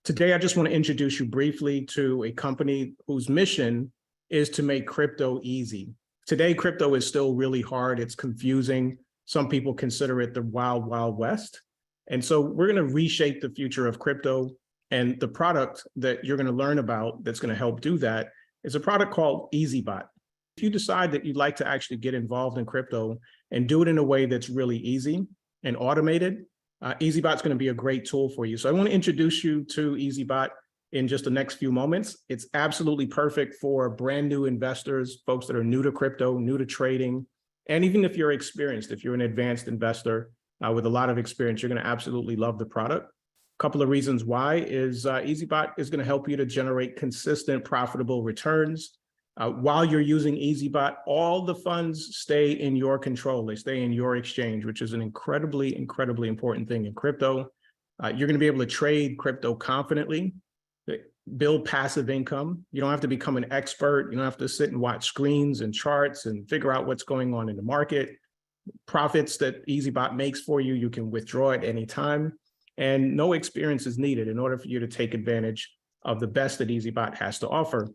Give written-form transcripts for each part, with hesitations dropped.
Today, I just want to introduce you briefly to a company whose mission is to make crypto easy. Today, crypto is still really hard. It's confusing. Some people consider it the wild, wild west. And so we're going to reshape the future of crypto. And the product that you're going to learn about that's going to help do that is a product called EazyBot. If you decide that you'd like to actually get involved in crypto and do it in a way that's really easy and automated, EazyBot is going to be a great tool for you. So I want to introduce you to EazyBot in just the next few moments. It's absolutely perfect for brand new investors, folks that are new to crypto, new to trading. And even if you're experienced, if you're an advanced investor with a lot of experience, you're going to absolutely love the product. A couple of reasons why is EazyBot is going to help you to generate consistent, profitable returns. While you're using EazyBot, all the funds stay in your control. They stay in your exchange, which is an incredibly, incredibly important thing in crypto. You're going to be able to trade crypto confidently, build passive income. You don't have to become an expert. You don't have to sit and watch screens and charts and figure out what's going on in the market. Profits that EazyBot makes for you, you can withdraw at any time. And no experience is needed in order for you to take advantage of the best that EazyBot has to offer.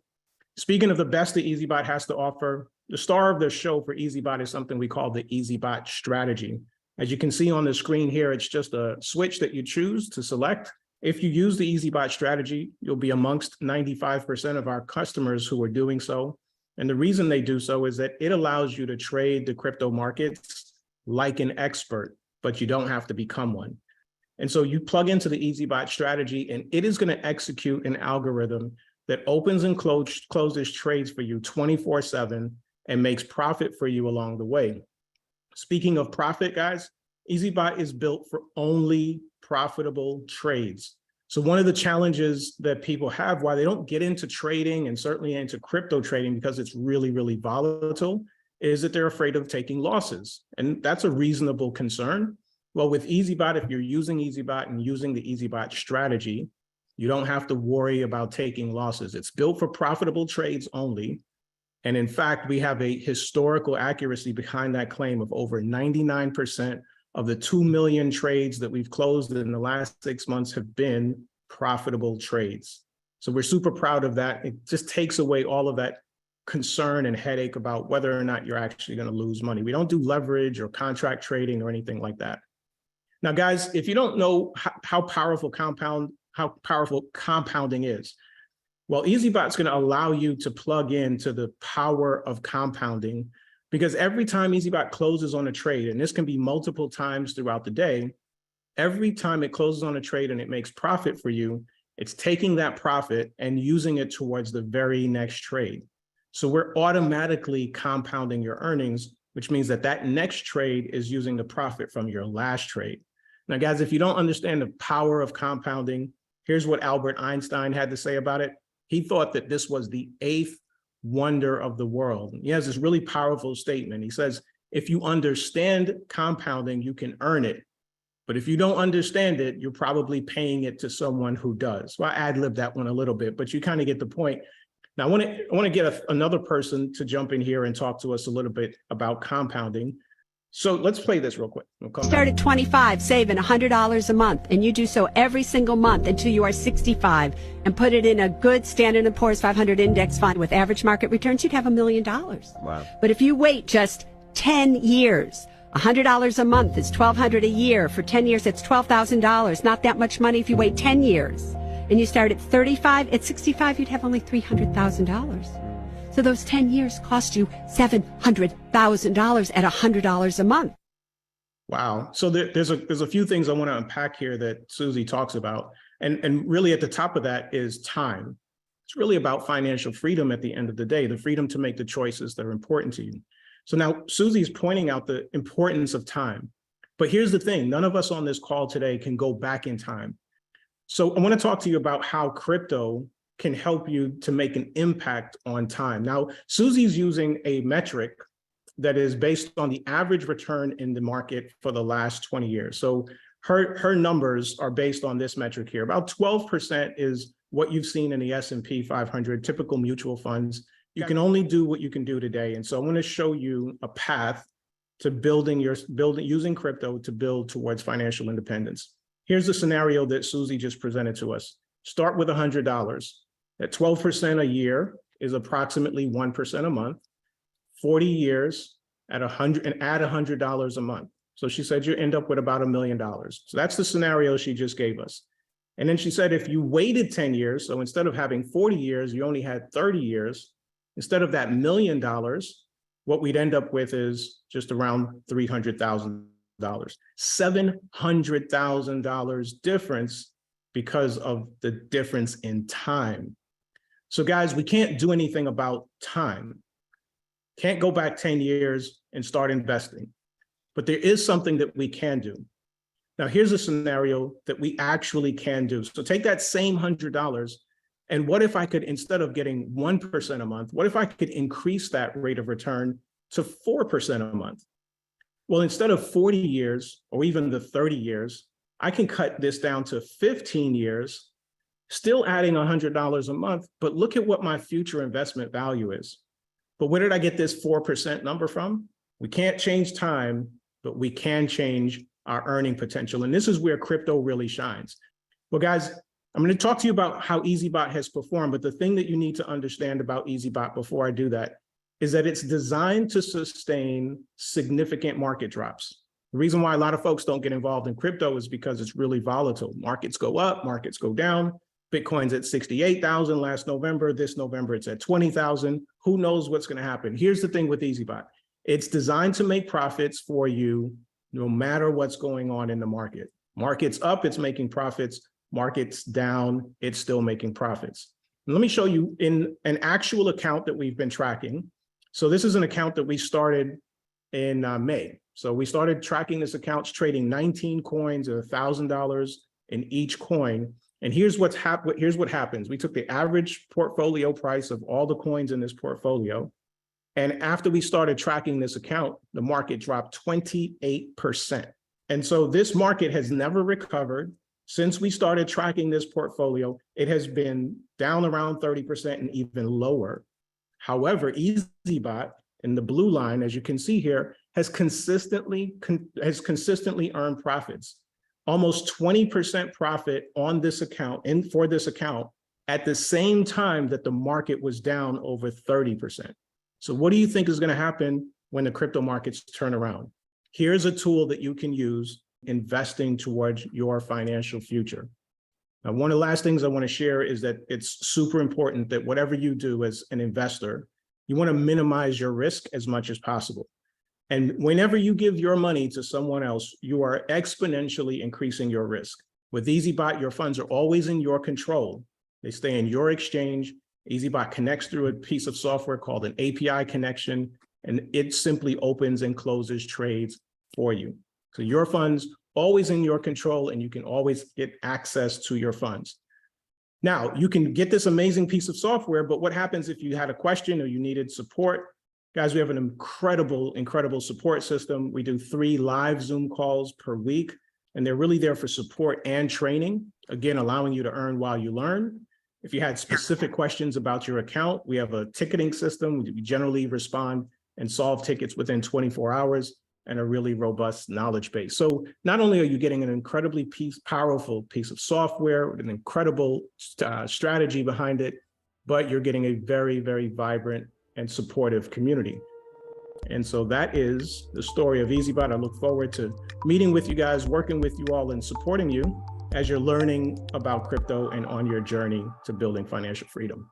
Speaking of the best that EazyBot has to offer, the star of the show for EazyBot is something we call the EazyBot strategy. As you can see on the screen here, it's just a switch that you choose to select. If you use the EazyBot strategy, you'll be amongst 95% of our customers who are doing so. And the reason they do so is that it allows you to trade the crypto markets like an expert, but you don't have to become one. And so you plug into the EazyBot strategy, and it is going to execute an algorithm that opens and closes trades for you 24/7 and makes profit for you along the way. Speaking of profit, guys, EazyBot is built for only profitable trades. So one of the challenges that people have why they don't get into trading and certainly into crypto trading because it's really, really volatile is that they're afraid of taking losses. And that's a reasonable concern. Well, with EazyBot, if you're using EazyBot and using the EazyBot strategy, you don't have to worry about taking losses. It's built for profitable trades only. And in fact, we have a historical accuracy behind that claim of over 99% of the 2 million trades that we've closed in the last 6 months have been profitable trades. So we're super proud of that. It just takes away all of that concern and headache about whether or not you're actually going to lose money. We don't do leverage or contract trading or anything like that. Now, guys, if you don't know how powerful compounding is, well, EazyBot's going to allow you to plug into the power of compounding because every time EazyBot closes on a trade, and this can be multiple times throughout the day, every time it closes on a trade and it makes profit for you, it's taking that profit and using it towards the very next trade. So we're automatically compounding your earnings, which means that that next trade is using the profit from your last trade. Now, guys, if you don't understand the power of compounding, here's what Albert Einstein had to say about it. He thought that this was the 8th wonder of the world. He has this really powerful statement. He says, if you understand compounding, you can earn it. But if you don't understand it, you're probably paying it to someone who does. Well, I ad-libbed that one a little bit, but you kind of get the point. Now, I want to get another person to jump in here and talk to us a little bit about compounding. So let's play this real quick. Start at 25, saving $100 a month, and you do so every single month until you are 65, and put it in a good Standard & Poor's 500 index fund with average market returns, you'd have $1 million. Wow. But if you wait just 10 years, $100 a month is $1,200 a year. For 10 years, it's $12,000. Not that much money if you wait 10 years. And you start at 35, at 65, you'd have only $300,000. So those 10 years cost you $700,000 at $100 a month. Wow. So there's a few things I want to unpack here that Susie talks about. And really at the top of that is time. It's really about financial freedom at the end of the day, the freedom to make the choices that are important to you. So now Susie's pointing out the importance of time. But here's the thing, none of us on this call today can go back in time. So I want to talk to you about how crypto can help you to make an impact on time. Now, Susie's using a metric that is based on the average return in the market for the last 20 years. So her numbers are based on this metric here. About 12% is what you've seen in the S&P 500, typical mutual funds. You can only do what you can do today. And so I want to show you a path to using crypto to build towards financial independence. Here's the scenario that Susie just presented to us. start with $100. At 12% a year is approximately 1% a month. 40 years at 100 and add $100 a month. So she said you end up with about $1 million. So that's the scenario she just gave us. And then she said, if you waited 10 years, so instead of having 40 years, you only had 30 years, instead of that $1 million, what we'd end up with is just around $300,000, $700,000 difference because of the difference in time. So guys, we can't do anything about time. Can't go back 10 years and start investing, but there is something that we can do. Now, here's a scenario that we actually can do. So take that same $100, and what if I could, instead of getting 1% a month, what if I could increase that rate of return to 4% a month? Well, instead of 40 years or even the 30 years, I can cut this down to 15 years, still adding $100 a month, but look at what my future investment value is. But where did I get this 4% number from? We can't change time, but we can change our earning potential. And this is where crypto really shines. Well, guys, I'm going to talk to you about how EazyBot has performed, but the thing that you need to understand about EazyBot before I do that is that it's designed to sustain significant market drops. The reason why a lot of folks don't get involved in crypto is because it's really volatile. Markets go up, markets go down. Bitcoin's at 68,000 last November. This November, it's at 20,000. Who knows what's going to happen? Here's the thing with EazyBot. It's designed to make profits for you no matter what's going on in the market. Markets up, it's making profits. Markets down, it's still making profits. And let me show you in an actual account that we've been tracking. So this is an account that we started in May. So we started tracking this account, trading 19 coins at $1,000 in each coin. And here's what happens. We took the average portfolio price of all the coins in this portfolio. And after we started tracking this account, the market dropped 28%. And so this market has never recovered. Since we started tracking this portfolio, it has been down around 30% and even lower. However, EazyBot in the blue line, as you can see here, has consistently earned profits. Almost 20% profit on this account and for this account at the same time that the market was down over 30%. So what do you think is going to happen when the crypto markets turn around? Here's a tool that you can use investing towards your financial future. Now, one of the last things I want to share is that it's super important that whatever you do as an investor, you want to minimize your risk as much as possible. And whenever you give your money to someone else, you are exponentially increasing your risk. With EazyBot, your funds are always in your control. They stay in your exchange. EazyBot connects through a piece of software called an API connection, and it simply opens and closes trades for you. So your funds always in your control, and you can always get access to your funds. Now, you can get this amazing piece of software, but what happens if you had a question or you needed support? Guys, we have an incredible support system. We do 3 live Zoom calls per week, and they're really there for support and training, again, allowing you to earn while you learn. If you had specific questions about your account, we have a ticketing system. We generally respond and solve tickets within 24 hours and a really robust knowledge base. So not only are you getting an incredibly powerful piece of software with an incredible strategy behind it, but you're getting a very, very vibrant and supportive community. And so that is the story of EazyBot. I look forward to meeting with you guys, working with you all, and supporting you as you're learning about crypto and on your journey to building financial freedom.